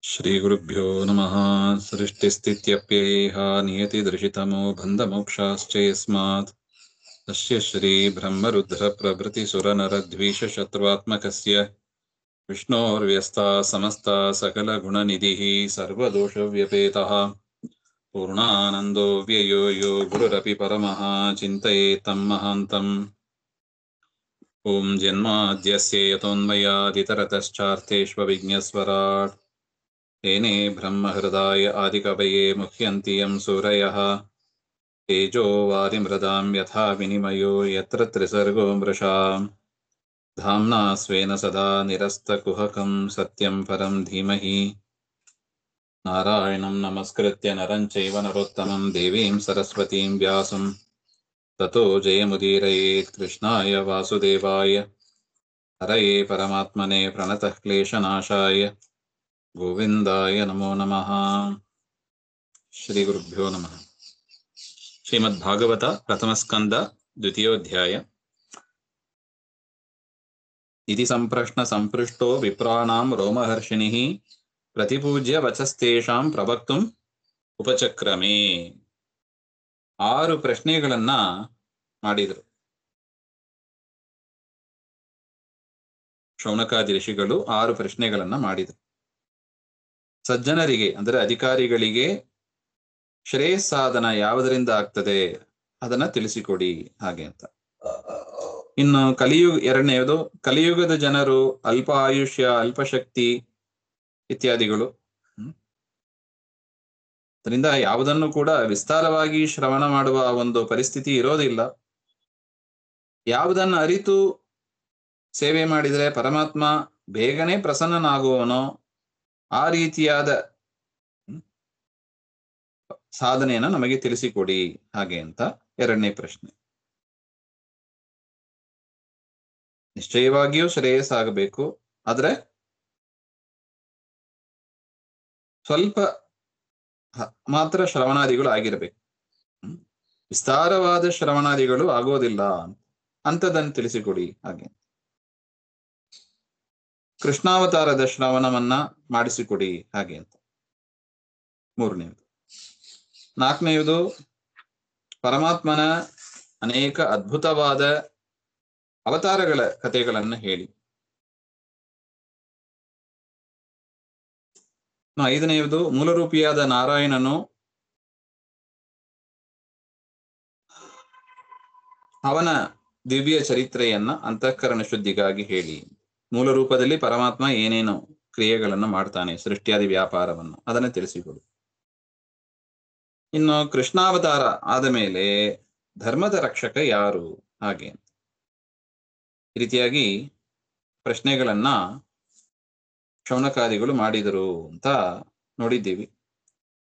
ಶ್ರೀಗುರುಭ್ಯೋ ನಮಃ. ಸೃಷ್ಟಿಸ್ಥಿತ್ಯಪ್ಯಯೇಹ ನಿಯತಿದೃಶಿತಮೋ ಬಂಧಮೋಕ್ಷಾಶ್ಚ ಯಸ್ಮಾತ್ ತಸ್ಯ ಶ್ರೀ ಬ್ರಹ್ಮರುದ್ರ ಪ್ರಭೃತಿ ಸುರನರದ್ವೀಷಶತ್ರುವಾತ್ಮಕಸ್ಯ ವಿಷ್ಣೋರ್ವ್ಯಸ್ತಾ ಸಮಸ್ತಾ ಸಕಲಗುಣನಿಧಿಃ ಸರ್ವದೋಷವ್ಯಪೇತಃ ಪೂರ್ಣಾನಂದೋ ವ್ಯಯೋ ಯೋ ಗುರುರಪಿ ಪರಮಃ ಚಿಂತಯೇತಂ ಮಹಾಂತಂ. ಓಂ ಜನ್ಮಾದ್ಯಸ್ಯ ಯತೋನ್ಮಯಾದಿತರತಶ್ಚಾರ್ಥೇಷ್ವವಿಘ್ನಸ್ವರಾಟ್ तेने ब्रह्महृदाय आदिकवये मुह्यन्ति यं सूरयः तेजो वारिमृदां यथा विनिमयो यत्र त्रिसर्गो मृषा धाम्ना स्वेन सदा निरस्तकुहकं सत्यं परं धीमहि. नारायणं नमस्कृत्य नरं चैव नरोत्तमं देवीं सरस्वतीं व्यासं ततो जयमुदीरयेत्. कृष्णाय वासुदेवाय हरये परमात्मने प्रणतः क्लेशनाशाय ಗೋವಿಂದಾಯ ನಮೋ ನಮಃ. ಶ್ರೀ ಗುರುಭ್ಯೋ ನಮಃ. ಶ್ರೀಮದ್ ಭಾಗವತ ಪ್ರಥಮ ಸ್ಕಂದ ದ್ವಿತೀಯೋಧ್ಯಾಯ. ಇತಿ ಸಂಪ್ರಶ್ನ ಸಂಪೃಷ್ಟೋ ವಿಪ್ರಾಣಾಂ ರೋಮಹರ್ಷಿಣಿಃ ಪ್ರತಿಪೂಜ್ಯ ವಚಸ್ತೇಷಾಂ ಪ್ರವಕ್ತುಂ ಉಪಚಕ್ರಮೇ. 6 ಪ್ರಶ್ನೆಗಳನ್ನ ಮಾಡಿದರು. ಶೌನಕಾದಿ ಋಷಿಗಳು 6 ಪ್ರಶ್ನೆಗಳನ್ನ ಮಾಡಿದರು. ಸಜ್ಜನರಿಗೆ ಅಂದರೆ ಅಧಿಕಾರಿಗಳಿಗೆ ಶ್ರೇಯಸ್ಸಾಧನ ಯಾವುದರಿಂದ ಆಗ್ತದೆ ಅದನ್ನ ತಿಳಿಸಿಕೊಡಿ ಹಾಗೆ ಅಂತ. ಇನ್ನು ಎರಡನೆಯದು ಕಲಿಯುಗದ ಜನರು ಅಲ್ಪ ಆಯುಷ್ಯ, ಅಲ್ಪಶಕ್ತಿ ಇತ್ಯಾದಿಗಳು. ಅದರಿಂದ ಯಾವುದನ್ನು ಕೂಡ ವಿಸ್ತಾರವಾಗಿ ಶ್ರವಣ ಮಾಡುವ ಒಂದು ಪರಿಸ್ಥಿತಿ ಇರೋದಿಲ್ಲ. ಯಾವುದನ್ನು ಅರಿತು ಸೇವೆ ಮಾಡಿದರೆ ಪರಮಾತ್ಮ ಬೇಗನೆ ಪ್ರಸನ್ನನಾಗುವನೋ ಆ ರೀತಿಯಾದ ಸಾಧನೆಯನ್ನು ನಮಗೆ ತಿಳಿಸಿಕೊಡಿ ಹಾಗೆ ಅಂತ ಎರಡನೇ ಪ್ರಶ್ನೆ. ನಿಶ್ಚಯವಾಗಿಯೂ ಶ್ರೇಯಸ್ಸಾಗಬೇಕು, ಆದ್ರೆ ಸ್ವಲ್ಪ ಮಾತ್ರ ಶ್ರವಣಾದಿಗಳು ಆಗಿರಬೇಕು. ವಿಸ್ತಾರವಾದ ಶ್ರವಣಾದಿಗಳು ಆಗೋದಿಲ್ಲ ಅಂತದನ್ನು ತಿಳಿಸಿಕೊಡಿ ಹಾಗೆ. ಕೃಷ್ಣಾವತಾರದ ಶ್ರವಣವನ್ನ ಮಾಡಿಸಿಕೊಡಿ ಹಾಗೆ ಅಂತ ಮೂರನೆಯದು. ನಾಲ್ಕನೆಯದು ಪರಮಾತ್ಮನ ಅನೇಕ ಅದ್ಭುತವಾದ ಅವತಾರಗಳ ಕಥೆಗಳನ್ನು ಹೇಳಿ. ಐದನೆಯದು ಮೂಲರೂಪಿಯಾದ ನಾರಾಯಣನು ಅವನ ದಿವ್ಯ ಚರಿತ್ರೆಯನ್ನ ಅಂತಃಕರಣ ಶುದ್ಧಿಗಾಗಿ ಹೇಳಿ. ಮೂಲ ರೂಪದಲ್ಲಿ ಪರಮಾತ್ಮ ಏನೇನು ಕ್ರಿಯೆಗಳನ್ನು ಮಾಡ್ತಾನೆ, ಸೃಷ್ಟಿಯಾದಿ ವ್ಯಾಪಾರವನ್ನು, ಅದನ್ನು ತಿಳಿಸಿಕೊಡು. ಇನ್ನು ಕೃಷ್ಣಾವತಾರ ಆದ ಮೇಲೆ ಧರ್ಮದ ರಕ್ಷಕ ಯಾರು ಹಾಗೆ ಈ ರೀತಿಯಾಗಿ ಪ್ರಶ್ನೆಗಳನ್ನ ಶೌನಕಾದಿಗಳು ಮಾಡಿದರು ಅಂತ ನೋಡಿದ್ದೀವಿ.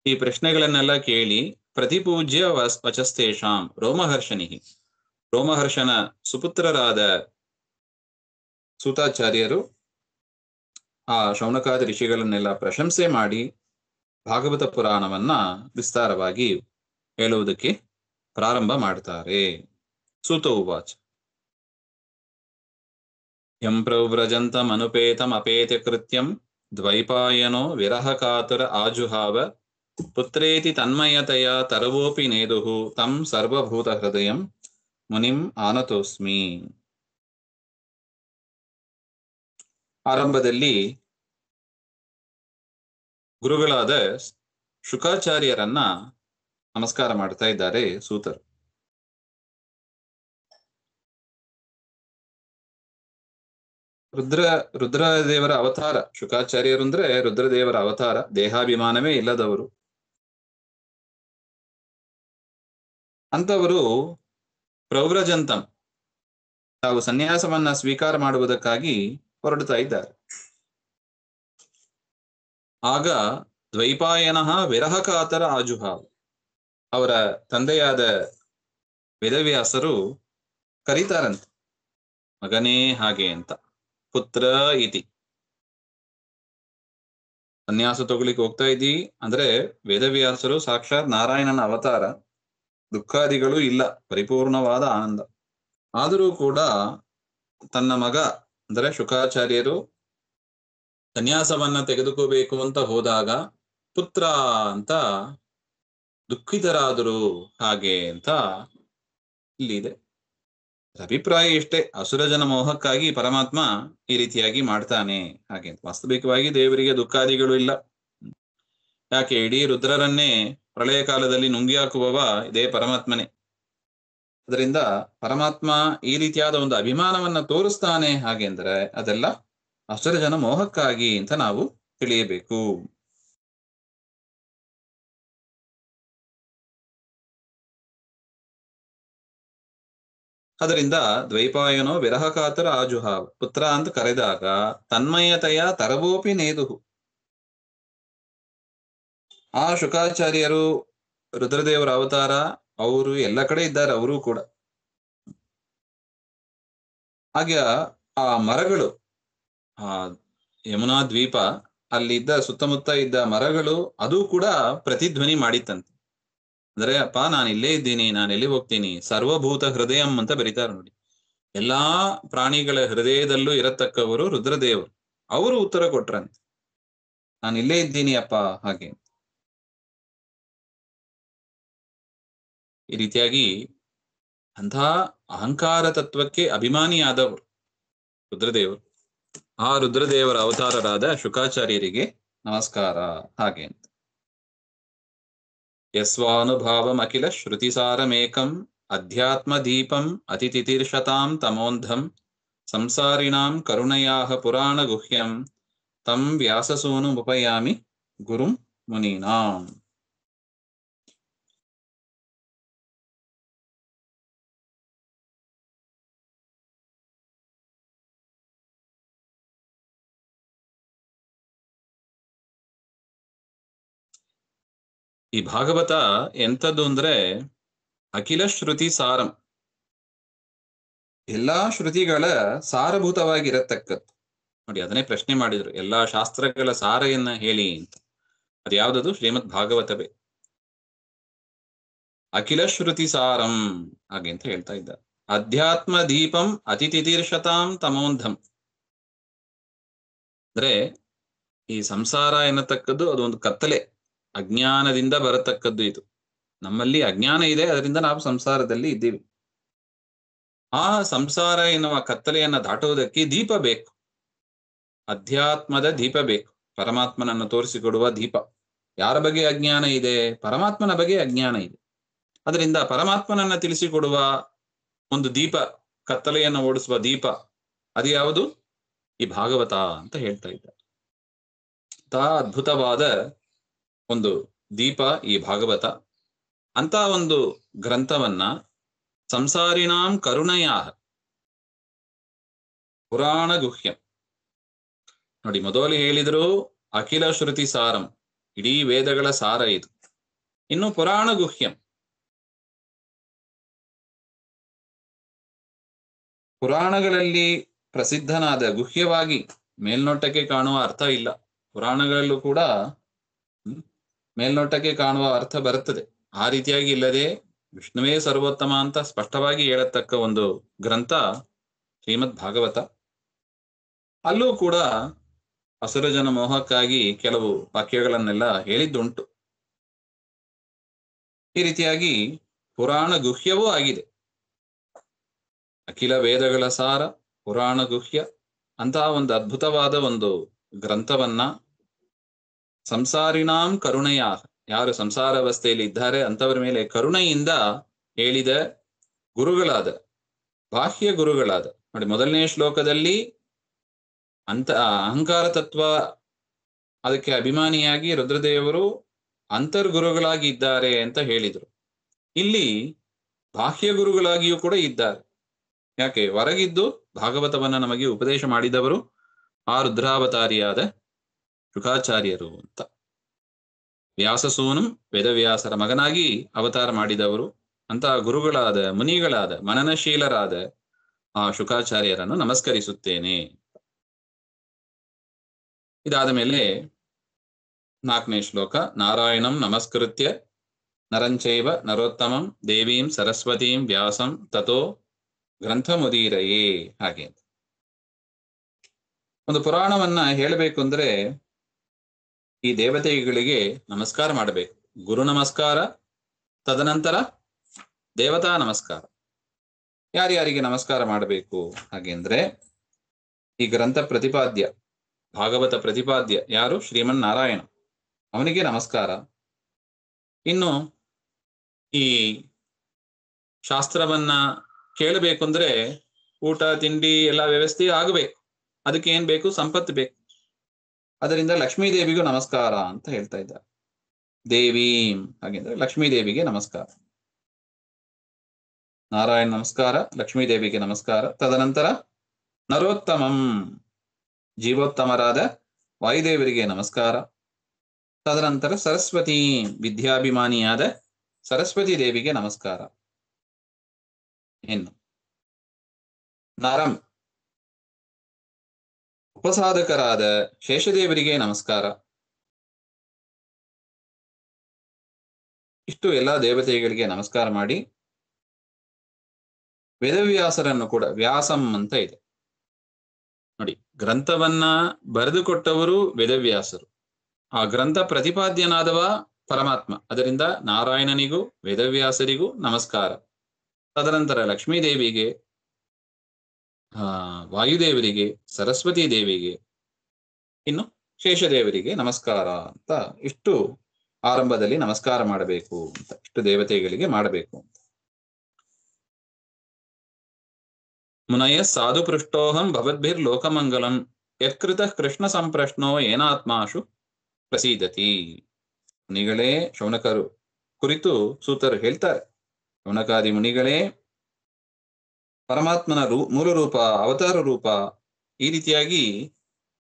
ಈ ಪ್ರಶ್ನೆಗಳನ್ನೆಲ್ಲ ಕೇಳಿ ಪ್ರತಿಪೂಜ್ಯ ವಚಸ್ತೇಷಾಂ ರೋಮಹರ್ಷಣಿ, ರೋಮಹರ್ಷನ ಸುಪುತ್ರರಾದ ಸೂತಾಚಾರ್ಯರು ಆ ಶೌನಕಾದಿ ಋಷಿಗಳನ್ನೆಲ್ಲ ಪ್ರಶಂಸೆ ಮಾಡಿ ಭಾಗವತ ಪುರಾಣವನ್ನ ವಿಸ್ತಾರವಾಗಿ ಹೇಳುವುದಕ್ಕೆ ಪ್ರಾರಂಭ ಮಾಡ್ತಾರೆ. ಸೂತ ಉವಾಚ ಯಂ ಪ್ರವ್ರಜಂತಂ ಅನುಪೇತಂ ಅಪೇತ ಕೃತ್ಯಂ ದ್ವೈಪಾಯನೋ ವಿರಹ ಕಾತುರ ಆಜುಹಾವ ಪುತ್ರೇತಿ ತನ್ಮಯತೆಯ ತರವೋಪಿ ನೇದುಹು ತಂ ಸರ್ವಭೂತ ಹೃದಯಂ ಮುನಿಂ ಆನತೋಸ್ಮಿ. ಆರಂಭದಲ್ಲಿ ಗುರುಗಳಾದ ಶುಕಾಚಾರ್ಯರನ್ನ ನಮಸ್ಕಾರ ಮಾಡ್ತಾ ಇದ್ದಾರೆ ಸೂತರು. ರುದ್ರದೇವರ ಅವತಾರ ಶುಕಾಚಾರ್ಯರು ಅಂದ್ರೆ ರುದ್ರದೇವರ ಅವತಾರ, ದೇಹಾಭಿಮಾನವೇ ಇಲ್ಲದವರು. ಅಂತವರು ಪ್ರವ್ರಜಂತಂ, ತಾವು ಸನ್ಯಾಸವನ್ನ ಸ್ವೀಕಾರ ಮಾಡುವುದಕ್ಕಾಗಿ ಹೊರಡ್ತಾ ಇದ್ದಾರೆ. ಆಗ ದ್ವೈಪಾಯನಃ ವಿರಹ ಕಾತರ ಆಜುಹಾವ್, ಅವರ ತಂದೆಯಾದ ವೇದವ್ಯಾಸರು ಕರೀತಾರಂತೆ, ಮಗನೇ ಹಾಗೆ ಅಂತ. ಪುತ್ರ ಇತಿ, ಸನ್ಯಾಸ ತಗೊಳ್ಳಿಕ್ಕೆ ಹೋಗ್ತಾ ಇದ್ದೀ ಅಂದ್ರೆ ವೇದವ್ಯಾಸರು ಸಾಕ್ಷಾತ್ ನಾರಾಯಣನ ಅವತಾರ, ದುಃಖಾದಿಗಳು ಇಲ್ಲ, ಪರಿಪೂರ್ಣವಾದ ಆನಂದ. ಆದರೂ ಕೂಡ ತನ್ನ ಮಗ ಅಂದರೆ ಶುಕಾಚಾರ್ಯರು ಸನ್ಯಾಸವನ್ನ ತೆಗೆದುಕೋಬೇಕು ಅಂತ ಹೋದಾಗ ಪುತ್ರ ಅಂತ ದುಃಖಿತರಾದರು ಹಾಗೆ ಅಂತ ಇಲ್ಲಿದೆ. ಅಭಿಪ್ರಾಯ ಇಷ್ಟೇ, ಅಸುರ ಜನ ಮೋಹಕ್ಕಾಗಿ ಪರಮಾತ್ಮ ಈ ರೀತಿಯಾಗಿ ಮಾಡ್ತಾನೆ ಹಾಗೆ. ವಾಸ್ತವಿಕವಾಗಿ ದೇವರಿಗೆ ದುಃಖಾದಿಗಳು ಇಲ್ಲ. ಯಾಕೆ? ಇಡೀ ರುದ್ರರನ್ನೇ ಪ್ರಳಯ ಕಾಲದಲ್ಲಿ ನುಂಗಿ ಹಾಕುವವ ಇದೇ ಪರಮಾತ್ಮನೇ. ಅದರಿಂದ ಪರಮಾತ್ಮ ಈ ರೀತಿಯಾದ ಒಂದು ಅಭಿಮಾನವನ್ನ ತೋರಿಸ್ತಾನೆ ಹಾಗೆ ಅಂದ್ರೆ ಅದೆಲ್ಲ ಅಸುರ ಜನ ಮೋಹಕ್ಕಾಗಿ ಅಂತ ನಾವು ತಿಳಿಯಬೇಕು. ಅದರಿಂದ ದ್ವೈಪಾಯನೋ ವಿರಹ ಕಾತರ ಆಜುಹಾವ, ಪುತ್ರ ಅಂತ ಕರೆದಾಗ ತನ್ಮಯತೆಯ ತರವೋಪಿ ನೇದುಹು. ಆ ಶುಕಾಚಾರ್ಯರು ರುದ್ರದೇವರ ಅವತಾರ, ಅವರು ಎಲ್ಲ ಕಡೆ ಇದ್ದಾರೆ, ಅವರು ಕೂಡ. ಹಾಗೆ ಆ ಮರಗಳು, ಆ ಯಮುನಾ ದ್ವೀಪ ಅಲ್ಲಿದ್ದ ಸುತ್ತಮುತ್ತ ಇದ್ದ ಮರಗಳು ಅದು ಕೂಡ ಪ್ರತಿಧ್ವನಿ ಮಾಡಿತ್ತಂತೆ. ಅಂದ್ರೆ ಅಪ್ಪ ನಾನು ಇಲ್ಲೇ ಇದ್ದೀನಿ, ನಾನು ಎಲ್ಲಿ ಹೋಗ್ತೀನಿ, ಸರ್ವಭೂತ ಹೃದಯಂ ಅಂತ ಬರೀತಾರೆ ನೋಡಿ. ಎಲ್ಲಾ ಪ್ರಾಣಿಗಳ ಹೃದಯದಲ್ಲೂ ಇರತಕ್ಕವರು ರುದ್ರದೇವರು. ಅವರು ಉತ್ತರ ಕೊಟ್ರಂತೆ, ನಾನು ಇಲ್ಲೇ ಇದ್ದೀನಿ ಅಪ್ಪ ಹಾಗೆ. ಈ ರೀತಿಯಾಗಿ ಅಂಥ ಅಹಂಕಾರ ತತ್ವಕ್ಕೆ ಅಭಿಮಾನಿಯಾದವರು ರುದ್ರದೇವರು. ಆ ರುದ್ರದೇವರ ಅವತಾರರಾದ ಶುಕಾಚಾರ್ಯರಿಗೆ ನಮಸ್ಕಾರ ಹಾಗೆ ಅಂತ. ಯಸ್ವಾನುಭಾವಂ ಅಖಿಲ ಶ್ರುತಿಸಾರಮೇಕಂ ಅಧ್ಯಾತ್ಮ ದೀಪಂ ಅತಿತಿತೀರ್ಷತಾಂ ತಮೋಂಧಂ ಸಂಸಾರಿಣಾಂ ಕರುಣಯಾಹ ಪುರಾಣ ಗುಹ್ಯಂ ತಂ ವ್ಯಾಸಸೂನುಮುಪಯಾಮಿ ಗುರುಂ ಮುನೀನಾಂ. ಈ ಭಾಗವತ ಎಂಥದ್ದು ಅಂದ್ರೆ ಅಖಿಲ ಶ್ರುತಿ ಸಾರಂ, ಎಲ್ಲಾ ಶ್ರುತಿಗಳ ಸಾರಭೂತವಾಗಿರತಕ್ಕದ್ದು. ನೋಡಿ, ಅದನ್ನೇ ಪ್ರಶ್ನೆ ಮಾಡಿದ್ರು, ಎಲ್ಲಾ ಶಾಸ್ತ್ರಗಳ ಸಾರೆಯನ್ನ ಹೇಳಿ ಅಂತ. ಅದ್ಯಾವುದದು? ಶ್ರೀಮದ್ ಭಾಗವತವೇ. ಅಖಿಲ ಶ್ರುತಿ ಸಾರಂ ಹಾಗೆ ಅಂತ ಹೇಳ್ತಾ ಇದ್ದ. ಅಧ್ಯಾತ್ಮ ದೀಪಂ ಅತಿತಿತೀರ್ಷತಾಂ ತಮೋಂಧಂ, ಅಂದ್ರೆ ಈ ಸಂಸಾರ ಎನ್ನತಕ್ಕದ್ದು ಅದೊಂದು ಕತ್ತಲೆ, ಅಜ್ಞಾನದಿಂದ ಬರತಕ್ಕದ್ದು. ಇದು ನಮ್ಮಲ್ಲಿ ಅಜ್ಞಾನ ಇದೆ, ಅದರಿಂದ ನಾವು ಸಂಸಾರದಲ್ಲಿ ಇದ್ದೀವಿ. ಆ ಸಂಸಾರ ಎನ್ನುವ ಕತ್ತಲೆಯನ್ನ ದಾಟುವುದಕ್ಕೆ ದೀಪ ಬೇಕು, ಅಧ್ಯಾತ್ಮದ ದೀಪ ಬೇಕು, ಪರಮಾತ್ಮನನ್ನು ತೋರಿಸಿಕೊಡುವ ದೀಪ. ಯಾರ ಬಗ್ಗೆ ಅಜ್ಞಾನ ಇದೆ? ಪರಮಾತ್ಮನ ಬಗ್ಗೆ ಅಜ್ಞಾನ ಇದೆ. ಅದರಿಂದ ಪರಮಾತ್ಮನನ್ನ ತಿಳಿಸಿಕೊಡುವ ಒಂದು ದೀಪ, ಕತ್ತಲೆಯನ್ನು ಓಡಿಸುವ ದೀಪ, ಅದು ಯಾವುದು? ಈ ಭಾಗವತ ಅಂತ ಹೇಳ್ತಾ ಇದ್ದಾರೆ. ಅದ್ಭುತವಾದ ಒಂದು ದೀಪ ಈ ಭಾಗವತ. ಅಂತ ಒಂದು ಗ್ರಂಥವನ್ನ ಸಂಸಾರಿಣಾಂ ಕರುಣಯಾಹ ಪುರಾಣ ಗುಹ್ಯಂ. ನೋಡಿ, ಮೊದಲು ಹೇಳಿದ್ರು ಅಖಿಲ ಶ್ರುತಿ ಸಾರಂ, ಇಡೀ ವೇದಗಳ ಸಾರ ಇದು. ಇನ್ನು ಪುರಾಣ ಗುಹ್ಯಂ, ಪುರಾಣಗಳಲ್ಲಿ ಪ್ರಸಿದ್ಧನಾದ, ಗುಹ್ಯವಾಗಿ ಮೇಲ್ನೋಟಕ್ಕೆ ಕಾಣುವ ಅರ್ಥ ಇಲ್ಲ. ಪುರಾಣಗಳಲ್ಲೂ ಕೂಡ ಮೇಲ್ನೋಟಕ್ಕೆ ಕಾಣುವ ಅರ್ಥ ಬರುತ್ತದೆ. ಆ ರೀತಿಯಾಗಿ ಇಲ್ಲದೆ ವಿಷ್ಣುವೇ ಸರ್ವೋತ್ತಮ ಅಂತ ಸ್ಪಷ್ಟವಾಗಿ ಹೇಳತಕ್ಕ ಒಂದು ಗ್ರಂಥ ಶ್ರೀಮದ್ ಭಾಗವತ. ಅಲ್ಲೂ ಕೂಡ ಅಸುರ ಜನ ಮೋಹಕ್ಕಾಗಿ ಕೆಲವು ವಾಕ್ಯಗಳನ್ನೆಲ್ಲ ಹೇಳಿದ್ದುಂಟು. ಈ ರೀತಿಯಾಗಿ ಪುರಾಣ ಗುಹ್ಯವೂ ಆಗಿದೆ. ಅಖಿಲ ವೇದಗಳ ಸಾರ ಪುರಾಣ ಗುಹ್ಯ ಅಂತಹ ಒಂದು ಅದ್ಭುತವಾದ ಒಂದು ಗ್ರಂಥವನ್ನ ಸಂಸಾರಿಣಾಂ ಕರುಣೆಯ, ಯಾರು ಸಂಸಾರ ಅವಸ್ಥೆಯಲ್ಲಿ ಇದ್ದಾರೆ ಅಂತವರ ಮೇಲೆ ಕರುಣೆಯಿಂದ ಹೇಳಿದ ಗುರುಗಳಾದ, ಬಾಹ್ಯ ಗುರುಗಳಾದ. ನೋಡಿ, ಮೊದಲನೇ ಶ್ಲೋಕದಲ್ಲಿ ಅಹಂಕಾರ ತತ್ವ ಅದಕ್ಕೆ ಅಭಿಮಾನಿಯಾಗಿ ರುದ್ರದೇವರು ಅಂತರ್ಗುರುಗಳಾಗಿ ಇದ್ದಾರೆ ಅಂತ ಹೇಳಿದರು. ಇಲ್ಲಿ ಬಾಹ್ಯ ಗುರುಗಳಾಗಿಯೂ ಕೂಡ ಇದ್ದಾರೆ. ಯಾಕೆ? ಹೊರಗಿದ್ದು ಭಾಗವತವನ್ನ ನಮಗೆ ಉಪದೇಶ ಮಾಡಿದವರು ಆ ರುದ್ರಾವತಾರಿಯಾದ ಶುಕಾಚಾರ್ಯರು ಅಂತ. ವ್ಯಾಸಸೂನಂ, ವೇದವ್ಯಾಸರ ಮಗನಾಗಿ ಅವತಾರ ಮಾಡಿದವರು ಅಂತ ಗುರುಗಳಾದ, ಮುನಿಗಳಾದ, ಮನನಶೀಲರಾದ ಆ ಶುಕಾಚಾರ್ಯರನ್ನು ನಮಸ್ಕರಿಸುತ್ತೇನೆ. ಇದಾದ ಮೇಲೆ 4ನೇ ಶ್ಲೋಕ. ನಾರಾಯಣಂ ನಮಸ್ಕೃತ್ಯ ನರಂಚೈವ ನರೋತ್ತಮಂ ದೇವೀಂ ಸರಸ್ವತೀಂ ವ್ಯಾಸಂ ತಥೋ ಗ್ರಂಥಮುದೀರಯೇ ಹಾಗೆ. ಒಂದು ಪುರಾಣವನ್ನ ಹೇಳಬೇಕು ಅಂದ್ರೆ ಈ ದೇವತೆಗಳಿಗೆ ನಮಸ್ಕಾರ ಮಾಡಬೇಕು. ಗುರು ನಮಸ್ಕಾರ, ತದನಂತರ ದೇವತಾ ನಮಸ್ಕಾರ. ಯಾರ್ಯಾರಿಗೆ ನಮಸ್ಕಾರ ಮಾಡಬೇಕು ಹಾಗೆಂದ್ರೆ, ಈ ಗ್ರಂಥ ಪ್ರತಿಪಾದ್ಯ, ಭಾಗವತ ಪ್ರತಿಪಾದ್ಯ ಯಾರು? ಶ್ರೀಮನ್ ನಾರಾಯಣ, ಅವನಿಗೆ ನಮಸ್ಕಾರ. ಇನ್ನು ಈ ಶಾಸ್ತ್ರವನ್ನ ಕೇಳಬೇಕು ಅಂದ್ರೆ ಊಟ ತಿಂಡಿ ಎಲ್ಲ ವ್ಯವಸ್ಥೆ ಆಗಬೇಕು. ಅದಕ್ಕೆ ಏನ್ ಬೇಕು? ಸಂಪತ್ತು ಬೇಕು. ಅದರಿಂದ ಲಕ್ಷ್ಮೀ ದೇವಿಗೂ ನಮಸ್ಕಾರ ಅಂತ ಹೇಳ್ತಾ ಇದ್ದಾರೆ. ದೇವಿ ಹಾಗೆಂದ್ರೆ ಲಕ್ಷ್ಮೀ ದೇವಿಗೆ ನಮಸ್ಕಾರ. ನಾರಾಯಣ ನಮಸ್ಕಾರ, ಲಕ್ಷ್ಮೀ ದೇವಿಗೆ ನಮಸ್ಕಾರ. ತದನಂತರ ನರೋತ್ತಮಂ, ಜೀವೋತ್ತಮರಾದ ವಾಯುದೇವರಿಗೆ ನಮಸ್ಕಾರ. ತದನಂತರ ಸರಸ್ವತಿ, ವಿದ್ಯಾಭಿಮಾನಿಯಾದ ಸರಸ್ವತಿ ದೇವಿಗೆ ನಮಸ್ಕಾರ. ಇನ್ನು ನರಂ, ಉಪಸಾಧಕರಾದ ಶೇಷದೇವರಿಗೆ ನಮಸ್ಕಾರ. ಇಷ್ಟು ಎಲ್ಲ ದೇವತೆಗಳಿಗೆ ನಮಸ್ಕಾರ ಮಾಡಿ ವೇದವ್ಯಾಸರನ್ನು ಕೂಡ, ವ್ಯಾಸಂ ಅಂತ ಇದೆ ನೋಡಿ, ಗ್ರಂಥವನ್ನ ಬರೆದುಕೊಟ್ಟವರು ವೇದವ್ಯಾಸರು. ಆ ಗ್ರಂಥ ಪ್ರತಿಪಾದ್ಯನಾದವ ಪರಮಾತ್ಮ. ಅದರಿಂದ ನಾರಾಯಣನಿಗೂ ವೇದವ್ಯಾಸರಿಗೂ ನಮಸ್ಕಾರ. ತದನಂತರ ಲಕ್ಷ್ಮೀ ದೇವಿಗೆ, ವಾಯುದೇವರಿಗೆ, ಸರಸ್ವತಿ ದೇವಿಗೆ, ಇನ್ನು ಶೇಷದೇವರಿಗೆ ನಮಸ್ಕಾರ ಅಂತ ಇಷ್ಟು ಆರಂಭದಲ್ಲಿ ನಮಸ್ಕಾರ ಮಾಡಬೇಕು ಅಂತ, ಇಷ್ಟು ದೇವತೆಗಳಿಗೆ ಮಾಡಬೇಕು ಅಂತ. ಮುನಯ ಸಾಧು ಪೃಷ್ಟೋಹಂ ಭವದ್ಭಿರ್ ಲೋಕಮಂಗಲಂ ಯತ್ಕೃತ ಕೃಷ್ಣ ಸಂಪ್ರಶ್ನೋ ಏನಾತ್ಮಾಶು ಪ್ರಸೀದತಿ. ಮುನಿಗಳೇ, ಶೌನಕರು ಕುರಿತು ಸೂತರು ಹೇಳ್ತಾರೆ, ಶೌನಕಾದಿ ಮುನಿಗಳೇ, ಪರಮಾತ್ಮನ ಮೂಲ ರೂಪ, ಅವತಾರ ರೂಪ, ಈ ರೀತಿಯಾಗಿ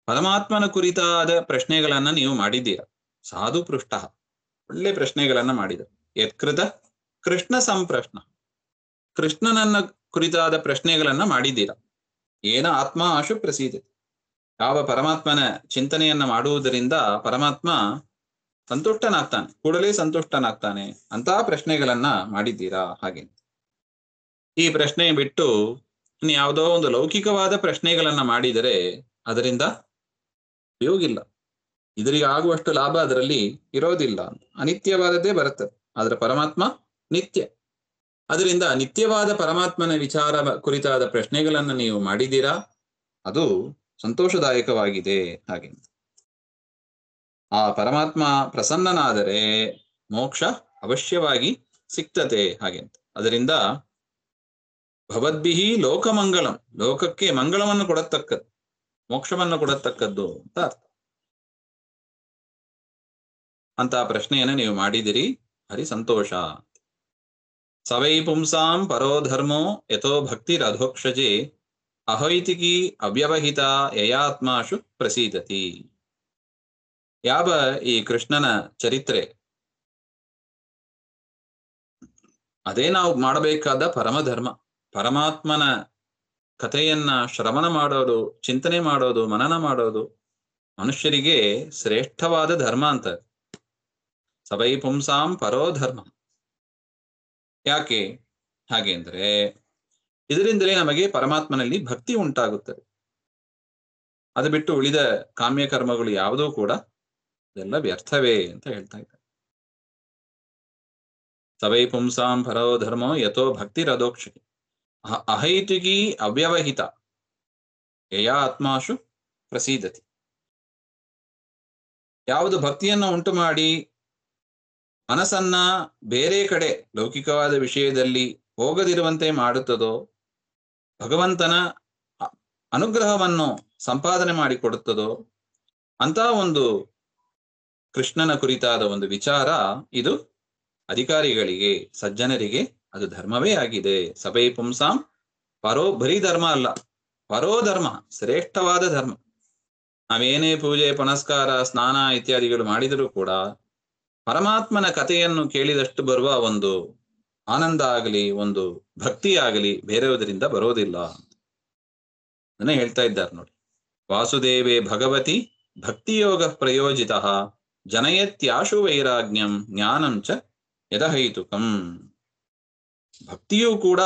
ಪರಮಾತ್ಮನ ಕುರಿತಾದ ಪ್ರಶ್ನೆಗಳನ್ನ ನೀವು ಮಾಡಿದ್ದೀರ. ಸಾಧು ಪೃಷ್ಟ, ಒಳ್ಳೆ ಪ್ರಶ್ನೆಗಳನ್ನ ಮಾಡಿದರು. ಯತ್ಕೃತ ಕೃಷ್ಣ ಸಂಪ್ರಶ್ನ, ಕೃಷ್ಣನನ್ನ ಕುರಿತಾದ ಪ್ರಶ್ನೆಗಳನ್ನ ಮಾಡಿದ್ದೀರ. ಏನ ಆತ್ಮ ಆಶು ಪ್ರಸೀದತಿ, ಯಾವ ಪರಮಾತ್ಮನ ಚಿಂತನೆಯನ್ನ ಮಾಡುವುದರಿಂದ ಪರಮಾತ್ಮ ಸಂತುಷ್ಟನಾಗ್ತಾನೆ, ಕೂಡಲೇ ಸಂತುಷ್ಟನಾಗ್ತಾನೆ ಅಂತ ಪ್ರಶ್ನೆಗಳನ್ನ ಮಾಡಿದ್ದೀರಾ. ಹಾಗೆ ಈ ಪ್ರಶ್ನೆ ಬಿಟ್ಟು ಯಾವುದೋ ಒಂದು ಲೌಕಿಕವಾದ ಪ್ರಶ್ನೆಗಳನ್ನ ಮಾಡಿದರೆ ಅದರಿಂದ ಉಪಯೋಗ ಇಲ್ಲ. ಇದರಿಗೆ ಆಗುವಷ್ಟು ಲಾಭ ಅದರಲ್ಲಿ ಇರೋದಿಲ್ಲ. ಅನಿತ್ಯವಾದದ್ದೇ ಬರುತ್ತದೆ, ಆದ್ರೆ ಪರಮಾತ್ಮ ನಿತ್ಯ. ಅದರಿಂದ ನಿತ್ಯವಾದ ಪರಮಾತ್ಮನ ವಿಚಾರ ಕುರಿತಾದ ಪ್ರಶ್ನೆಗಳನ್ನ ನೀವು ಮಾಡಿದ್ದೀರಾ, ಅದು ಸಂತೋಷದಾಯಕವಾಗಿದೆ. ಹಾಗೆ ಆ ಪರಮಾತ್ಮ ಪ್ರಸನ್ನನಾದರೆ ಮೋಕ್ಷ ಅವಶ್ಯವಾಗಿ ಸಿಕ್ತತೆ. ಹಾಗೆಂತ ಅದರಿಂದ ಭವದ್ಭಿಹಿ ಲೋಕಮಂಗಲಂ, ಲೋಕಕ್ಕೆ ಮಂಗಳವನ್ನು ಕೊಡತಕ್ಕದ್ದು, ಮೋಕ್ಷವನ್ನು ಕೊಡತಕ್ಕದ್ದು ಅಂತ ಅರ್ಥ. ಅಂತ ಪ್ರಶ್ನೆಯನ್ನು ನೀವು ಮಾಡಿದಿರಿ, ಹರಿ ಸಂತೋಷ. ಸವೈ ಪುಂಸಾಂ ಪರೋಧರ್ಮೋ ಯಥೋ ಭಕ್ತಿರಧೋಕ್ಷಜೆ ಅಹೈತಿಕಿ ಅವ್ಯವಹಿತ ಯಯಾತ್ಮಾಶು ಪ್ರಸೀದತಿ. ಯಾವ ಈ ಕೃಷ್ಣನ ಚರಿತ್ರೆ, ಅದೇ ನಾವು ಮಾಡಬೇಕಾದ ಪರಮಧರ್ಮ. ಪರಮಾತ್ಮನ ಕಥೆಯನ್ನ ಶ್ರವಣ ಮಾಡೋದು, ಚಿಂತನೆ ಮಾಡೋದು, ಮನನ ಮಾಡೋದು ಮನುಷ್ಯರಿಗೆ ಶ್ರೇಷ್ಠವಾದ ಧರ್ಮ ಅಂತ. ಸವೈ ಪುಂಸಾಂ ಪರೋಧರ್ಮ. ಯಾಕೆ ಹಾಗೆ ಅಂದ್ರೆ, ಇದರಿಂದಲೇ ನಮಗೆ ಪರಮಾತ್ಮನಲ್ಲಿ ಭಕ್ತಿ ಉಂಟಾಗುತ್ತದೆ. ಅದು ಬಿಟ್ಟು ಉಳಿದ ಕಾಮ್ಯ ಕರ್ಮಗಳು ಯಾವುದೂ ಕೂಡ ಇದೆಲ್ಲ ವ್ಯರ್ಥವೇ ಅಂತ ಹೇಳ್ತಾ ಇದ್ದಾರೆ. ಸವೈ ಪುಂಸಾಂ ಪರೋಧರ್ಮೋ ಯಥೋ ಭಕ್ತಿರಧೋಕ್ಷತೆ ಅಹೈತುಕಿ ಅವ್ಯವಹಿತ ಯಯಾ ಆತ್ಮಾಶು ಪ್ರಸೀದತಿ. ಯಾವುದು ಭಕ್ತಿಯನ್ನು ಉಂಟು ಮಾಡಿ ಮನಸ್ಸನ್ನ ಬೇರೆ ಕಡೆ ಲೌಕಿಕವಾದ ವಿಷಯದಲ್ಲಿ ಹೋಗದಿರುವಂತೆ ಮಾಡುತ್ತದೋ, ಭಗವಂತನ ಅನುಗ್ರಹವನ್ನು ಸಂಪಾದನೆ ಮಾಡಿಕೊಡುತ್ತದೋ, ಅಂತ ಒಂದು ಕೃಷ್ಣನ ಕುರಿತಾದ ಒಂದು ವಿಚಾರ ಇದು ಅಧಿಕಾರಿಗಳಿಗೆ, ಸಜ್ಜನರಿಗೆ ಅದು ಧರ್ಮವೇ ಆಗಿದೆ. ಸಭೈ ಪುಂಸಾಂ ಪರೋ, ಬರೀ ಧರ್ಮ ಅಲ್ಲ, ಪರೋಧರ್ಮ, ಶ್ರೇಷ್ಠವಾದ ಧರ್ಮ. ನಾವೇನೇ ಪೂಜೆ ಪುನಸ್ಕಾರ ಸ್ನಾನ ಇತ್ಯಾದಿಗಳು ಮಾಡಿದರೂ ಕೂಡ ಪರಮಾತ್ಮನ ಕಥೆಯನ್ನು ಕೇಳಿದಷ್ಟು ಬರುವ ಒಂದು ಆನಂದ ಆಗಲಿ, ಒಂದು ಭಕ್ತಿ ಆಗಲಿ ಬೇರೆಯವರಿಂದ ಬರೋದಿಲ್ಲ. ಅದನ್ನೇ ಹೇಳ್ತಾ ಇದ್ದಾರೆ ನೋಡಿ. ವಾಸುದೇವೇ ಭಗವತಿ ಭಕ್ತಿಯೋಗ ಪ್ರಯೋಜಿತ ಜನಯತ್ಯಾಶು ವೈರಾಗ್ಯಂ ಜ್ಞಾನಂ ಚ ಯದಹೈತುಕಂ. ಭಕ್ತಿಯೂ ಕೂಡ,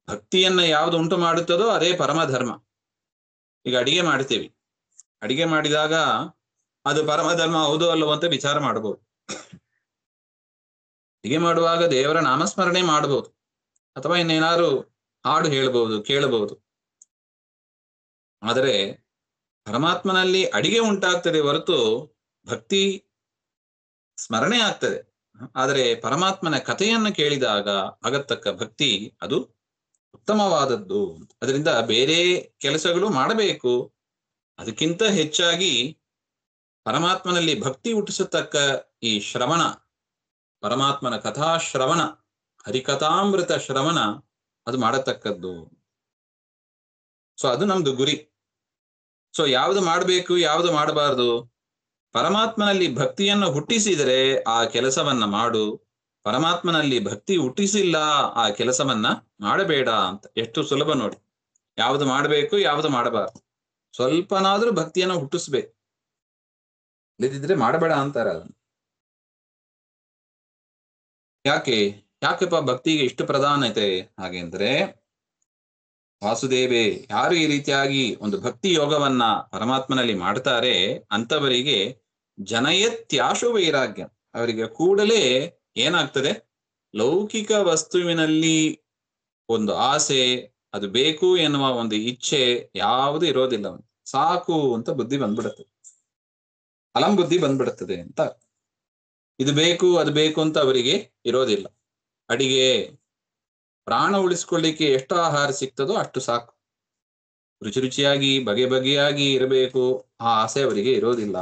ಭಕ್ತಿಯನ್ನ ಯಾವುದು ಉಂಟು ಮಾಡುತ್ತದೋ ಅದೇ ಪರಮಧರ್ಮ. ಈಗ ಅಡಿಗೆ ಮಾಡ್ತೀವಿ, ಅಡಿಗೆ ಮಾಡಿದಾಗ ಅದು ಪರಮಧರ್ಮ ಹೌದು ಅಲ್ಲವೋ ಅಂತ ವಿಚಾರ ಮಾಡಬಹುದು. ಅಡಿಗೆ ಮಾಡುವಾಗ ದೇವರ ನಾಮಸ್ಮರಣೆ ಮಾಡಬಹುದು, ಅಥವಾ ಇನ್ನೇನಾದ್ರು ಹಾಡು ಹೇಳ್ಬಹುದು, ಕೇಳಬಹುದು. ಆದರೆ ಪರಮಾತ್ಮನಲ್ಲಿ ಅಡಿಗೆ ಉಂಟಾಗ್ತದೆ ಹೊರತು ಭಕ್ತಿ ಸ್ಮರಣೆ ಆಗ್ತದೆ. ಆದರೆ ಪರಮಾತ್ಮನ ಕಥೆಯನ್ನು ಕೇಳಿದಾಗ ಆಗತಕ್ಕ ಭಕ್ತಿ ಅದು ಉತ್ತಮವಾದದ್ದು. ಅದರಿಂದ ಬೇರೆ ಕೆಲಸಗಳು ಮಾಡಬೇಕು, ಅದಕ್ಕಿಂತ ಹೆಚ್ಚಾಗಿ ಪರಮಾತ್ಮನಲ್ಲಿ ಭಕ್ತಿ ಹುಟ್ಟಿಸತಕ್ಕ ಈ ಶ್ರವಣ, ಪರಮಾತ್ಮನ ಕಥಾ ಶ್ರವಣ, ಹರಿಕಥಾಮೃತ ಶ್ರವಣ ಅದು ಮಾಡತಕ್ಕದ್ದು. ಸೊ ಅದು ನಮ್ದು ಗುರಿ. ಸೊ ಯಾವುದು ಮಾಡಬೇಕು, ಯಾವುದು ಮಾಡಬಾರದು? ಪರಮಾತ್ಮನಲ್ಲಿ ಭಕ್ತಿಯನ್ನು ಹುಟ್ಟಿಸಿದರೆ ಆ ಕೆಲಸವನ್ನ ಮಾಡು, ಪರಮಾತ್ಮನಲ್ಲಿ ಭಕ್ತಿ ಹುಟ್ಟಿಸಿಲ್ಲ ಆ ಕೆಲಸವನ್ನ ಮಾಡಬೇಡ ಅಂತ. ಎಷ್ಟು ಸುಲಭ ನೋಡಿ. ಯಾವುದು ಮಾಡಬೇಕು, ಯಾವುದು ಮಾಡಬಾರದು, ಸ್ವಲ್ಪನಾದ್ರೂ ಭಕ್ತಿಯನ್ನು ಹುಟ್ಟಿಸ್ಬೇಕು, ಇಲ್ಲದಿದ್ರೆ ಮಾಡಬೇಡ ಅಂತಾರ. ಅದನ್ನು ಯಾಕೆಪ್ಪ ಭಕ್ತಿಗೆ ಇಷ್ಟು ಪ್ರಾಧಾನ್ಯತೆ? ಹಾಗೆಂದ್ರೆ ವಾಸುದೇವೇ, ಯಾರು ಈ ರೀತಿಯಾಗಿ ಒಂದು ಭಕ್ತಿ ಯೋಗವನ್ನ ಪರಮಾತ್ಮನಲ್ಲಿ ಮಾಡ್ತಾರೆ ಅಂತವರಿಗೆ ಜನಯತ್ಯಾಶು ವೈರಾಗ್ಯ, ಅವರಿಗೆ ಕೂಡಲೇ ಏನಾಗ್ತದೆ? ಲೌಕಿಕ ವಸ್ತುವಿನಲ್ಲಿ ಒಂದು ಆಸೆ, ಅದು ಬೇಕು ಎನ್ನುವ ಒಂದು ಇಚ್ಛೆ ಯಾವುದು ಇರೋದಿಲ್ಲ. ಸಾಕು ಅಂತ ಬುದ್ಧಿ ಬಂದ್ಬಿಡುತ್ತದೆ, ಅಲಂ ಬುದ್ಧಿ ಬಂದ್ಬಿಡುತ್ತದೆ ಅಂತ. ಇದು ಬೇಕು ಅದು ಬೇಕು ಅಂತ ಅವರಿಗೆ ಇರೋದಿಲ್ಲ. ಅಡಿಗೆ ಪ್ರಾಣ ಉಳಿಸ್ಕೊಳ್ಳಿಕ್ಕೆ ಎಷ್ಟು ಆಹಾರ ಸಿಗ್ತದೋ ಅಷ್ಟು ಸಾಕು, ರುಚಿ ರುಚಿಯಾಗಿ ಬಗೆ ಬಗೆಯಾಗಿ ಇರಬೇಕು, ಆ ಆಸೆ ಅವರಿಗೆ ಇರೋದಿಲ್ಲ.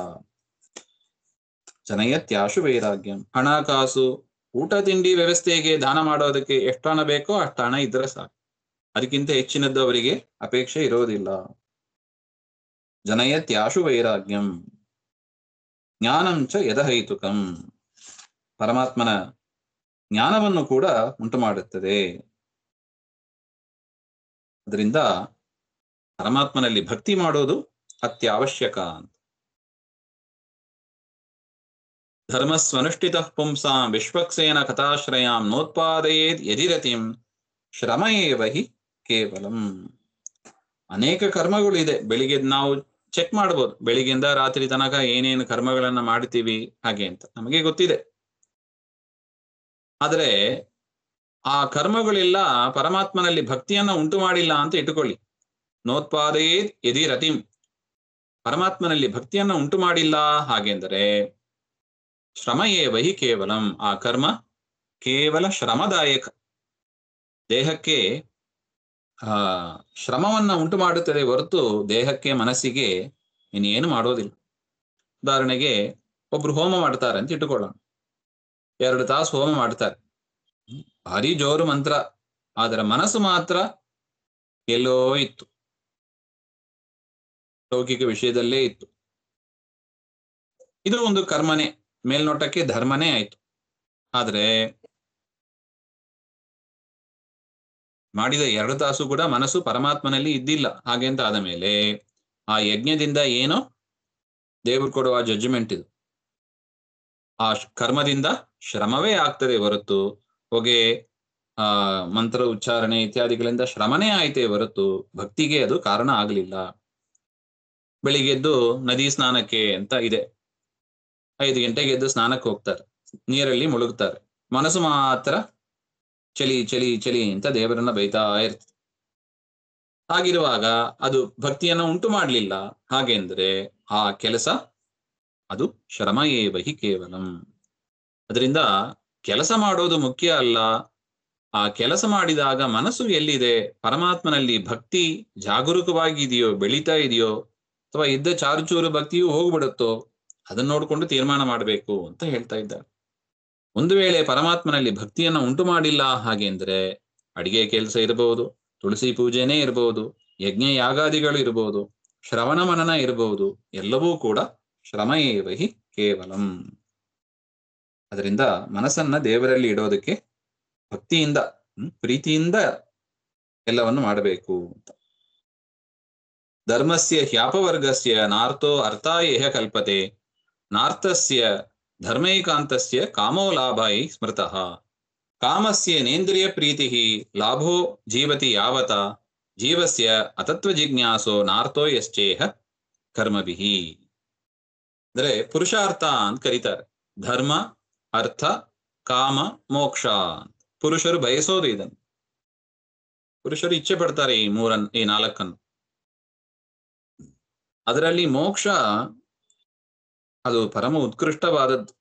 ಜನಯತ್ಯಾಶು ವೈರಾಗ್ಯಂ. ಹಣಕಾಸು, ಊಟ ತಿಂಡಿ ವ್ಯವಸ್ಥೆಗೆ ದಾನ ಮಾಡೋದಕ್ಕೆ ಎಷ್ಟು ಹಣ ಬೇಕೋ ಅಷ್ಟು ಹಣ ಇದ್ರೆ ಸಾಕು, ಅದಕ್ಕಿಂತ ಹೆಚ್ಚಿನದ್ದು ಅವರಿಗೆ ಅಪೇಕ್ಷೆ ಇರೋದಿಲ್ಲ. ಜನಯತ್ಯಾಶು ವೈರಾಗ್ಯಂ ಜ್ಞಾನಂಚ ಯದಹೈತುಕಂ. ಪರಮಾತ್ಮನ ಜ್ಞಾನವನ್ನು ಕೂಡ ಉಂಟು ಮಾಡುತ್ತದೆ. ಅದರಿಂದ ಪರಮಾತ್ಮನಲ್ಲಿ ಭಕ್ತಿ ಮಾಡೋದು ಅತ್ಯವಶ್ಯಕ ಅಂತ. ಧರ್ಮಸ್ವನುಷ್ಠಿತಃ ಪುಂಸಾಂ ವಿಶ್ವಕ್ಸೇನ ಕಥಾಶ್ರಯಾಂ ನೋತ್ಪಾದಯೇದ್ ಯದಿರತಿಂ ಶ್ರಮ ಏವ ಹಿ ಕೇವಲಂ. ಅನೇಕ ಕರ್ಮಗಳು ಇದೆ. ಬೆಳಿಗ್ಗೆ ನಾವು ಚೆಕ್ ಮಾಡ್ಬೋದು, ಬೆಳಿಗ್ಗೆಯಿಂದ ರಾತ್ರಿ ತನಕ ಏನೇನು ಕರ್ಮಗಳನ್ನ ಮಾಡ್ತೀವಿ ಹಾಗೆ ಅಂತ ನಮಗೆ ಗೊತ್ತಿದೆ. ಆದರೆ ಆ ಕರ್ಮಗಳೆಲ್ಲ ಪರಮಾತ್ಮನಲ್ಲಿ ಭಕ್ತಿಯನ್ನ ಉಂಟು ಮಾಡಿಲ್ಲ ಅಂತ ಇಟ್ಟುಕೊಳ್ಳಿ. ನೋತ್ಪಾದಯೇದ್ ಯದಿ ರತಿಂ, ಪರಮಾತ್ಮನಲ್ಲಿ ಭಕ್ತಿಯನ್ನ ಉಂಟು ಮಾಡಿಲ್ಲ ಹಾಗೆಂದರೆ ಶ್ರಮ ಏವ ಹಿ ಕೇವಲಂ, ಆ ಕರ್ಮ ಕೇವಲ ಶ್ರಮದಾಯಕ, ದೇಹಕ್ಕೆ ಶ್ರಮವನ್ನ ಉಂಟು ಮಾಡುತ್ತದೆ ಹೊರತು ದೇಹಕ್ಕೆ ಮನಸ್ಸಿಗೆ ಇನ್ನೇನು ಮಾಡೋದಿಲ್ಲ. ಉದಾಹರಣೆಗೆ ಒಬ್ರು ಹೋಮ ಮಾಡ್ತಾರೆ ಅಂತ ಇಟ್ಟುಕೊಳ್ಳೋಣ, 2 ತಾಸು ಹೋಮ ಮಾಡ್ತಾರೆ, ಭಾರಿ ಜೋರು ಮಂತ್ರ, ಅದರ ಮನಸ್ಸು ಮಾತ್ರ ಎಲ್ಲೋ ಇತ್ತು, ಲೌಕಿಕ ವಿಷಯದಲ್ಲೇ ಇತ್ತು. ಇದು ಒಂದು ಕರ್ಮನೇ, ಮೇಲ್ನೋಟಕ್ಕೆ ಧರ್ಮನೇ ಆಯ್ತು. ಆದ್ರೆ ಮಾಡಿದ 2 ತಾಸು ಕೂಡ ಮನಸ್ಸು ಪರಮಾತ್ಮನಲ್ಲಿ ಇದ್ದಿಲ್ಲ. ಹಾಗೆಂತ ಆದ ಮೇಲೆ ಆ ಯಜ್ಞದಿಂದ ಏನೋ ದೇವರು ಕೊಡುವ ಜಡ್ಜ್ಮೆಂಟ್ ಇದು. ಆ ಕರ್ಮದಿಂದ ಶ್ರಮವೇ ಆಗ್ತದೆ ಹೊರತು ಹೊಗೆ, ಮಂತ್ರ ಉಚ್ಚಾರಣೆ ಇತ್ಯಾದಿಗಳಿಂದ ಶ್ರಮನೇ ಆಯ್ತೇ ಹೊರತು ಭಕ್ತಿಗೆ ಅದು ಕಾರಣ ಆಗಲಿಲ್ಲ. ಬೆಳಿಗ್ಗೆದ್ದು ನದಿ ಸ್ನಾನಕ್ಕೆ ಅಂತ ಇದೆ, 5 ಗಂಟೆಗೆ ಎದ್ದು ಸ್ನಾನಕ್ಕೆ ಹೋಗ್ತಾರೆ, ನೀರಲ್ಲಿ ಮುಳುಗ್ತಾರೆ, ಮನಸ್ಸು ಮಾತ್ರ ಚಳಿ ಚಳಿ ಚಳಿ ಅಂತ ದೇವರನ್ನ ಬೈತಾ ಇರ್ತದೆ. ಹಾಗಿರುವಾಗ ಅದು ಭಕ್ತಿಯನ್ನ ಉಂಟು ಮಾಡಲಿಲ್ಲ. ಹಾಗೆಂದ್ರೆ ಆ ಕೆಲಸ ಅದು ಶ್ರಮ ಏವ ಹಿ ಕೇವಲಂ. ಅದರಿಂದ ಕೆಲಸ ಮಾಡೋದು ಮುಖ್ಯ ಅಲ್ಲ, ಆ ಕೆಲಸ ಮಾಡಿದಾಗ ಮನಸ್ಸು ಎಲ್ಲಿದೆ, ಪರಮಾತ್ಮನಲ್ಲಿ ಭಕ್ತಿ ಜಾಗರೂಕವಾಗಿದೆಯೋ, ಬೆಳೀತಾ ಇದೆಯೋ, ಅಥವಾ ಇದ್ದ ಚಾರುಚೂರು ಭಕ್ತಿಯೂ ಹೋಗ್ಬಿಡುತ್ತೋ, ಅದನ್ನ ನೋಡ್ಕೊಂಡು ತೀರ್ಮಾನ ಮಾಡಬೇಕು ಅಂತ ಹೇಳ್ತಾ ಇದ್ದಾರೆ. ಒಂದು ವೇಳೆ ಪರಮಾತ್ಮನಲ್ಲಿ ಭಕ್ತಿಯನ್ನ ಉಂಟು ಮಾಡಿಲ್ಲ ಹಾಗೆಂದ್ರೆ ಅಡಿಗೆ ಕೆಲಸ ಇರಬಹುದು, ತುಳಸಿ ಪೂಜೆನೇ ಇರಬಹುದು, ಯಜ್ಞ ಯಾಗಾದಿಗಳು ಇರಬಹುದು, ಶ್ರವಣ ಮನನ ಇರಬಹುದು, ಎಲ್ಲವೂ ಕೂಡ ಶ್ರಮ ಏವ ಹಿ ಕೇವಲಂ. ಅದರಿಂದ ಮನಸ್ಸನ್ನ ದೇವರಲ್ಲಿ ಇಡೋದಕ್ಕೆ ಭಕ್ತಿಯಿಂದ, ಪ್ರೀತಿಯಿಂದ ಎಲ್ಲವನ್ನು ಮಾಡಬೇಕು ಅಂತ. ಧರ್ಮಸ್ಯ ಹ್ಯಾಪವರ್ಗಸ್ಯ ನಾರ್ಥೋ ಅರ್ಥಾಯೇಹ ಕಲ್ಪತೆ, ನಾರ್ಥಸ್ಯ ಧರ್ಮೈಕಾಂತಸ್ಯ ಕಾಮೋ ಲಾಭೈ ಸ್ಮೃತಃ. ಕಾಮಸ್ಯ ನೇಂದ್ರಿಯ ಪ್ರೀತಿ ಲಾಭೋ ಜೀವತಿ ಯಾವತ ಜೀವಸ್ಯ ಅತತ್ವ ಜಿಜ್ಞಾಸೋ ನಾರ್ಥೋ ಯಶ್ಚೇಹ ಕರ್ಮಭಿಹಿ. ಅಂದ್ರೆ ಪುರುಷಾರ್ಥ ಅಂತ ಕರೀತಾರೆ. ಧರ್ಮ, ಅರ್ಥ, ಕಾಮ, ಮೋಕ್ಷ. ಪುರುಷರು ಬಯಸೋದು ಇದನ್ನು. ಪುರುಷರು ಇಚ್ಛೆ ಪಡ್ತಾರೆ ಈ ನಾಲ್ಕನ್ನು. ಅದರಲ್ಲಿ ಮೋಕ್ಷ ಅದು ಪರಮ ಉತ್ಕೃಷ್ಟವಾದದ್ದು.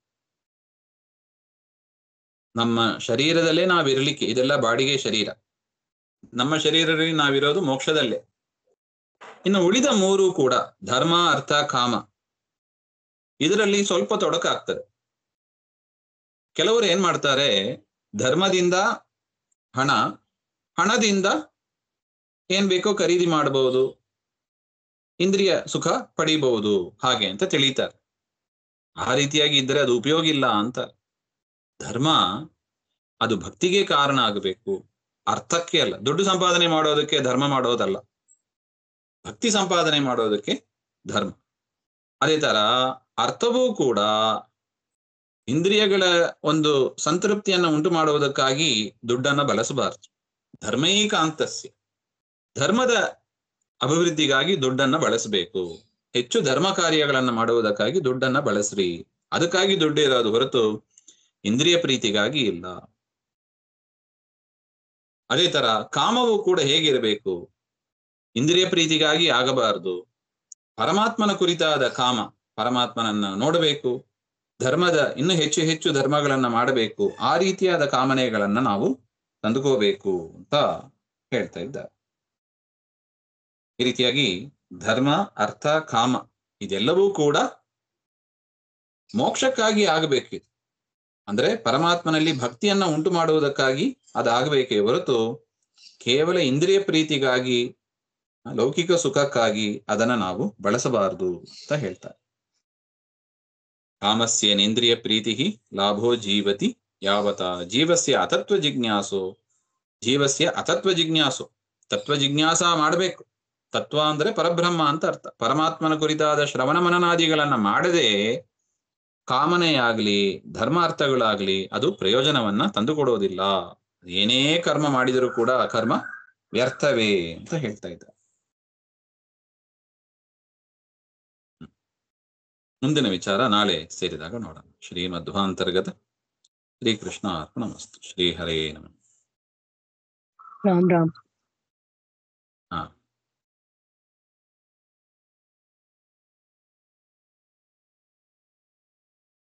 ನಮ್ಮ ಶರೀರದಲ್ಲೇ ನಾವಿರ್ಲಿಕ್ಕೆ, ಇದೆಲ್ಲ ಬಾಡಿಗೆ ಶರೀರ. ನಮ್ಮ ಶರೀರದಲ್ಲಿ ನಾವಿರೋದು ಮೋಕ್ಷದಲ್ಲೇ. ಇನ್ನು ಉಳಿದ ಮೂರು ಕೂಡ ಧರ್ಮ, ಅರ್ಥ, ಕಾಮ, ಇದರಲ್ಲಿ ಸ್ವಲ್ಪ ತೊಡಕಾಗ್ತದೆ. ಕೆಲವರು ಏನ್ ಮಾಡ್ತಾರೆ, ಧರ್ಮದಿಂದ ಹಣ, ಹಣದಿಂದ ಏನ್ ಬೇಕೋ ಖರೀದಿ ಮಾಡಬಹುದು, ಇಂದ್ರಿಯ ಸುಖ ಪಡಿಬಹುದು, ಹಾಗೆ ಅಂತ ತಿಳಿತಾರೆ. ಆ ರೀತಿಯಾಗಿ ಇದ್ರೆ ಅದು ಉಪಯೋಗ ಇಲ್ಲ ಅಂತ. ಧರ್ಮ ಅದು ಭಕ್ತಿಗೆ ಕಾರಣ ಆಗಬೇಕು, ಅರ್ಥಕ್ಕೆ ಅಲ್ಲ. ದುಡ್ಡು ಸಂಪಾದನೆ ಮಾಡೋದಕ್ಕೆ ಧರ್ಮ ಮಾಡೋದಲ್ಲ, ಭಕ್ತಿ ಸಂಪಾದನೆ ಮಾಡೋದಕ್ಕೆ ಧರ್ಮ. ಅದೇ ತರ ಅರ್ಥವೂ ಕೂಡ ಇಂದ್ರಿಯಗಳ ಒಂದು ಸಂತೃಪ್ತಿಯನ್ನು ಉಂಟು ಮಾಡುವುದಕ್ಕಾಗಿ ದುಡ್ಡನ್ನ ಬಳಸಬಾರದು. ಧರ್ಮೈಕಾಂತಸ್ಯ, ಧರ್ಮದ ಅಭಿವೃದ್ಧಿಗಾಗಿ ದುಡ್ಡನ್ನ ಬಳಸಬೇಕು. ಹೆಚ್ಚು ಧರ್ಮ ಕಾರ್ಯಗಳನ್ನ ಮಾಡುವುದಕ್ಕಾಗಿ ದುಡ್ಡನ್ನ ಬಳಸ್ರಿ. ಅದಕ್ಕಾಗಿ ದುಡ್ಡು ಇರೋದು ಹೊರತು ಇಂದ್ರಿಯ ಪ್ರೀತಿಗಾಗಿ ಇಲ್ಲ. ಅದೇ ತರ ಕಾಮವು ಕೂಡ ಹೇಗಿರಬೇಕು, ಇಂದ್ರಿಯ ಪ್ರೀತಿಗಾಗಿ ಆಗಬಾರದು. ಪರಮಾತ್ಮನ ಕುರಿತಾದ ಕಾಮ, ಪರಮಾತ್ಮನನ್ನ ನೋಡಬೇಕು, ಧರ್ಮದ ಇನ್ನೂ ಹೆಚ್ಚು ಹೆಚ್ಚು ಧರ್ಮಗಳನ್ನ ಮಾಡಬೇಕು. ಆ ರೀತಿಯಾದ ಕಾಮನೆಗಳನ್ನ ನಾವು ತಂದುಕೋಬೇಕು ಅಂತ ಹೇಳ್ತಾ ಇದ್ದಾರೆ. ಈ ರೀತಿಯಾಗಿ ಧರ್ಮ, ಅರ್ಥ, ಕಾಮ ಇದೆಲ್ಲವೂ ಕೂಡ ಮೋಕ್ಷಕ್ಕಾಗಿ ಆಗಬೇಕಿದೆ. ಅಂದ್ರೆ ಪರಮಾತ್ಮನಲ್ಲಿ ಭಕ್ತಿಯನ್ನ ಉಂಟು ಮಾಡುವುದಕ್ಕಾಗಿ ಅದಾಗಬೇಕೇ ಹೊರತು ಕೇವಲ ಇಂದ್ರಿಯ ಪ್ರೀತಿಗಾಗಿ, ಲೌಕಿಕ ಸುಖಕ್ಕಾಗಿ ಅದನ್ನ ನಾವು ಬಳಸಬಾರದು ಅಂತ ಹೇಳ್ತಾರೆ. ಕಾಮಸ್ಯೇನೇಂದ್ರಿಯ ಪ್ರೀತಿ ಲಾಭೋ ಜೀವತಿ ಯಾವತ ಜೀವಸ್ಯ ಅತತ್ವ ಜಿಜ್ಞಾಸೋ. ಜೀವಸ್ಯ ಅತತ್ವ ಜಿಜ್ಞಾಸೋ, ತತ್ವ ಜಿಜ್ಞಾಸ ಮಾಡಬೇಕು. ತತ್ವ ಅಂದ್ರೆ ಪರಬ್ರಹ್ಮ ಅಂತ ಅರ್ಥ. ಪರಮಾತ್ಮನ ಕುರಿತಾದ ಶ್ರವಣ ಮನನಾದಿಗಳನ್ನ ಮಾಡದೆ ಕಾಮನೆಯಾಗ್ಲಿ ಧರ್ಮಾರ್ಥಗಳಾಗ್ಲಿ ಅದು ಪ್ರಯೋಜನವನ್ನ ತಂದುಕೊಡೋದಿಲ್ಲ. ಏನೇ ಕರ್ಮ ಮಾಡಿದರೂ ಕೂಡ ಆ ಕರ್ಮ ವ್ಯರ್ಥವೇ ಅಂತ ಹೇಳ್ತಾ ಇದ್ದಾರೆ. ಮುಂದಿನ ವಿಚಾರ ನಾಳೆ ಸೇರಿದಾಗ ನೋಡೋಣ. ಶ್ರೀಮಧ್ವಾಂತರ್ಗತ. ಶ್ರೀಕೃಷ್ಣ ಅರ್ಪಣಮಸ್ತು. ಶ್ರೀ ಹರೇ ನಮಃ. ರಾಮ್ ರಾಮ್. ಹಾ.